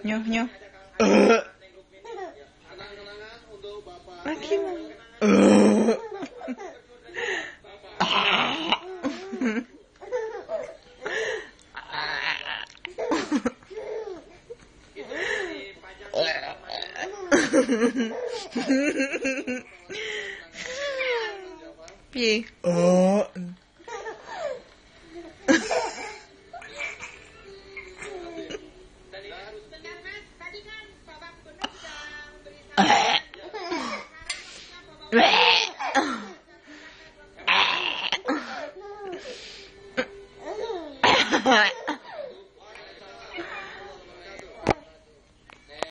Nyoh nyoh. Lagi mah. Piye? Tadi kan Bapak Gubernur sudah memberi